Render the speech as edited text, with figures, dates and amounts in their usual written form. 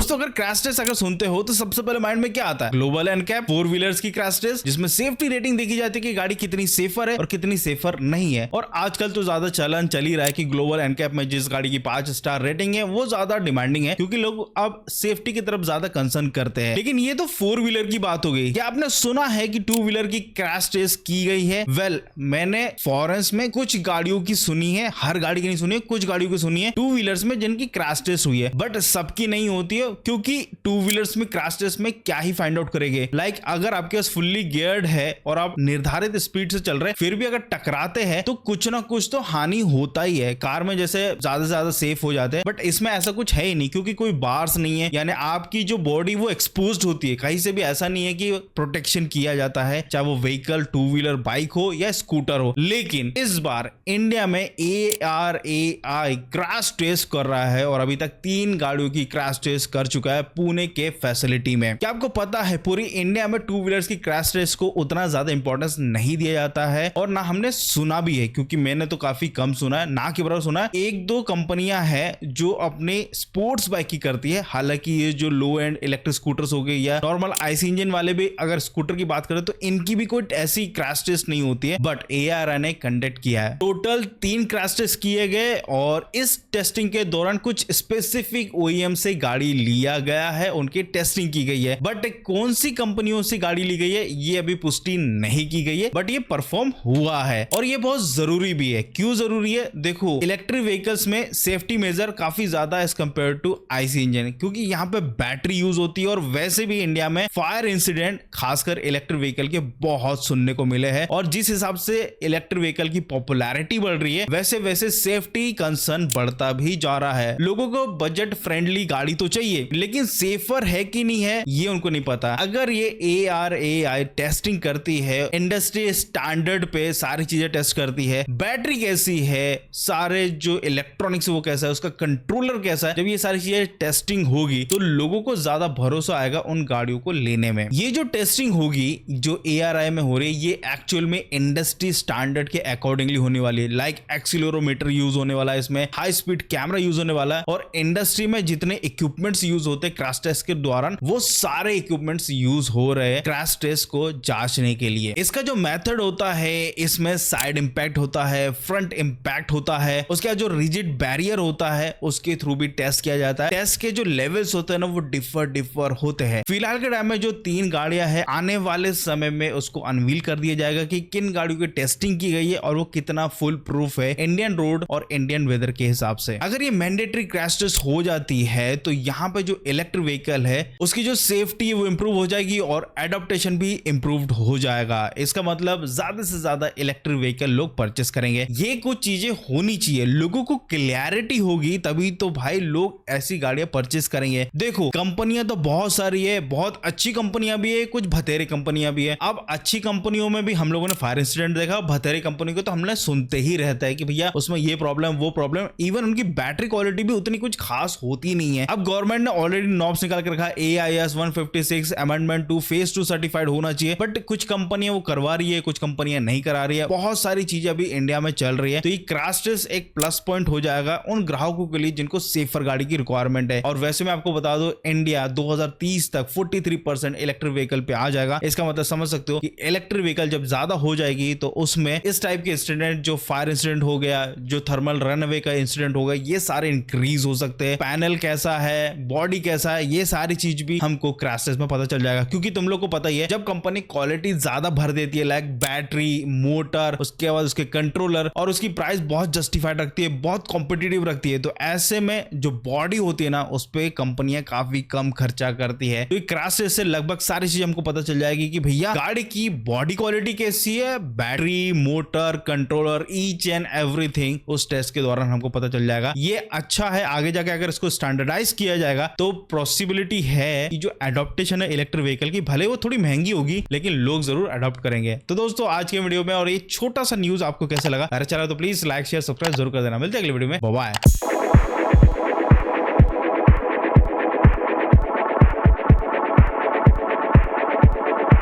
दोस्तों अगर crash test अगर सुनते हो तो सबसे पहले माइंड में क्या आता है? ग्लोबल एनकैप 4 व्हीलर्स की क्रैश टेस्ट, जिसमें सेफ्टी रेटिंग देखी जाती है कि गाड़ी कितनी सेफर है और कितनी सेफर नहीं है। और आजकल तो ज्यादा चलन चल ही रहा है कि ग्लोबल एनकैप में जिस गाड़ी की 5 स्टार रेटिंग है वो ज्यादा डिमांडिंग है, क्योंकि लोग अब सेफ्टी की तरफ ज्यादा कंसर्न करते हैं। लेकिन ये तो 4 व्हीलर की बात हो गई। क्या आपने सुना है कि 2 व्हीलर की क्रैश टेस्ट की गई है? वेल, मैंने फॉरेंस में कुछ गाड़ियों की सुनी है, हर गाड़ी की नहीं सुनी है, कुछ गाड़ियों की सुनी है 2 व्हीलर्स में जिनकी क्रैश टेस्ट हुई है, बट सबकी नहीं होती है, क्योंकि 2 व्हीलर्स में क्रैश टेस्ट में क्या ही फाइंड आउट करेंगे। लाइक अगर आपके पास फुल्ली गियर्ड है और आप निर्धारित स्पीड से चल रहे हैं, फिर भी अगर टकराते हैं तो कुछ ना कुछ तो हानि होता ही है। कार में जैसे ज्यादा से ज्यादा सेफ हो जाते हैं, बट इसमें ऐसा कुछ है ही नहीं, क्योंकि कोई बार्स नहीं है, यानी आपकी जो बॉडी वो एक्सपोज्ड होती है। कहीं से भी ऐसा नहीं है कि प्रोटेक्शन किया जाता है, चाहे वो व्हीकल 2 व्हीलर बाइक हो या स्कूटर हो। लेकिन इस बार इंडिया में ARAI क्रैश टेस्ट कर रहा है और अभी तक 3 गाड़ियों की क्रैश टेस्ट कर चुका है पुणे के फैसिलिटी में। क्या आपको पता है पूरी इंडिया में 2 व्हीलर्स की क्रैश टेस्ट को उतना ज्यादा इंपॉर्टेंस नहीं दिया जाता है, और ना हमने सुना भी है, क्योंकि मैंने तो काफी कम सुना है, ना के बराबर सुना है। 1-2 कंपनियां हैं जो अपने स्पोर्ट्स बाइक की करती है। हालांकि ये जो लो एंड इलेक्ट्रिक स्कूटर्स हो गए या नॉर्मल आईसी इंजन वाले भी अगर स्कूटर की बात करें तो इनकी भी कोई ऐसी क्रैश टेस्ट नहीं होती है, बट ARAI ने कंडक्ट किया है। टोटल 3 क्रैश टेस्ट किए गए और इस टेस्टिंग के दौरान कुछ स्पेसिफिक OEM से गाड़ी लिया गया है, उनकी टेस्टिंग की गई है, बट कौन सी कंपनियों से गाड़ी ली गई है ये अभी पुष्टि नहीं की गई है, बट ये परफॉर्म हुआ है। और ये बहुत जरूरी भी है। क्यों जरूरी है? देखो, इलेक्ट्रिक व्हीकल्स में सेफ्टी मेजर काफी ज्यादा as compare to IC engine, क्योंकि यहाँ पे बैटरी यूज होती है, और वैसे भी इंडिया में फायर इंसिडेंट खासकर इलेक्ट्रिक व्हीकल के बहुत सुनने को मिले हैं। और जिस हिसाब से इलेक्ट्रिक व्हीकल की पॉपुलैरिटी बढ़ रही है, वैसे वैसे सेफ्टी कंसर्न बढ़ता भी जा रहा है। लोगों को बजट फ्रेंडली गाड़ी तो चाहिए, लेकिन सेफर है कि नहीं है ये उनको नहीं पता। अगर ये ARAI टेस्टिंग करती है, इंडस्ट्री स्टैंडर्ड पे सारी चीजें टेस्ट करती है, बैटरी कैसी है, सारे जो इलेक्ट्रॉनिक्स वो कैसा है, उसका कंट्रोलर कैसा है, जब ये सारी चीजें टेस्टिंग होगी तो लोगों को ज्यादा भरोसा आएगा उन गाड़ियों को लेने में। ये जो टेस्टिंग होगी जो ARAI में हो रही है, ये एक्चुअल में इंडस्ट्री स्टैंडर्ड के अकॉर्डिंगली होने वाली है। लाइक एक्सीलरोमीटर यूज होने वाला है, इसमें हाई स्पीड कैमरा यूज होने वाला है, और इंडस्ट्री में जितने इक्विपमेंट्स यूज होते हैं क्रैश टेस्ट के दौरान, वो सारे इक्विपमेंट्स यूज हो रहे हैं क्रैश टेस्ट को जांचने के लिए। इसका जो मेथड होता है, इसमें साइड इंपैक्ट होता है, फ्रंट इंपैक्ट होता है, उसका जो रिजिड बैरियर होता है उसके थ्रू भी टेस्ट किया जाता है। टेस्ट के जो लेवल्स होते हैं ना वो डिफर होते हैं। फिलहाल के टाइम में जो 3 गाड़ियां हैं, आने वाले समय में उसको अनवील कर दिया जाएगा कि किन गाड़ियों की टेस्टिंग की गई है और वो कितना फुल प्रूफ है इंडियन रोड और इंडियन वेदर के हिसाब से। अगर ये मैंडेटरी क्रैश टेस्ट हो जाती है तो यहाँ पे जो इलेक्ट्रिक व्हीकल है उसकी जो सेफ्टी है वो इंप्रूव हो जाएगी और एडॉप्टेशन भी इंप्रूव्ड हो जाएगा। इसका मतलब ज्यादा से ज्यादा इलेक्ट्रिक व्हीकल लोग परचेस करेंगे। ये कुछ चीजें होनी चाहिए, लोगों को क्लैरिटी होगी तभी तो भाई लोग ऐसी गाड़ियां परचेस करेंगे। देखो, कंपनियां तो बहुत सारी है, बहुत अच्छी कंपनियां भी है, कुछ भतेरे कंपनियां भी है। अब अच्छी कंपनियों में भी हम लोगों ने फायर इंसिडेंट देखा, भतेरे कंपनी को तो हमने सुनते ही रहता है कि भैया उसमें ये प्रॉब्लम वो प्रॉब्लम। इवन उनकी बैटरी क्वालिटी भी उतनी कुछ खास होती नहीं है। अब गवर्नमेंट ने ऑलरेडी नॉब्स निकाल के रखा है, AIS 156 अमेंडमेंट 2 फेज 2 सर्टिफाइड होना चाहिए, बट कुछ कंपनियां वो करवा रही है, कुछ कंपनियां नहीं करा रही है। बहुत सारी चीजें अभी इंडिया में चल रही है, तो ये क्रैश टेस्ट एक प्लस पॉइंट हो जाएगा उन ग्राहकों के लिए जिनको सेफर गाड़ी की रिक्वायरमेंट है। और वैसे मैं आपको बता दूं, इंडिया 2030 तक 43% इलेक्ट्रिक व्हीकल पे आ जाएगा। इसका मतलब समझ सकते हो कि इलेक्ट्रिक व्हीकल जब ज्यादा हो जाएगी तो उसमें इस टाइप के इंसिडेंट, जो फायर इंसिडेंट हो गया, जो थर्मल रनअवे का इंसिडेंट हो गया, ये सारे इंक्रीज हो सकते हैं। पैनल कैसा है, बॉडी कैसा है, ये सारी चीज भी हमको क्रैश टेस्ट में पता चल जाएगा। क्योंकि तुम लोग को पता ही है, जब कंपनी क्वालिटी ज्यादा भर देती है, लाइक बैटरी, मोटर, उसके बाद उसके कंट्रोलर, और उसकी प्राइस बहुत जस्टिफाइड रखती है, बहुत कॉम्पिटिटिव रखती है, तो ऐसे में जो बॉडी होती है ना उस पे कंपनियां काफी कम खर्चा करती है। तो क्रैश टेस्ट से लगभग सारी चीज हमको पता चल जाएगी कि भैया गाड़ी की बॉडी क्वालिटी कैसी है, battery, motor, controller, each and everything उस टेस्ट के दौरान हमको पता चल जाएगा। ये अच्छा है। आगे जाके अगर इसको स्टैंडर्डाइज किया जाएगा तो पॉसिबिलिटी है कि जो एडॉप्टेशन है इलेक्ट्रिक व्हीकल की, भले वो थोड़ी महंगी होगी लेकिन लोग जरूर अडॉप्ट करेंगे। तो दोस्तों आज के वीडियो में और ये छोटा सा न्यूज आपको कैसे लगा? अरे चला तो प्लीज लाइक शेयर सब्सक्राइब जरूर कर देना। मिलते हैं अगले वीडियो में, बाय बाय।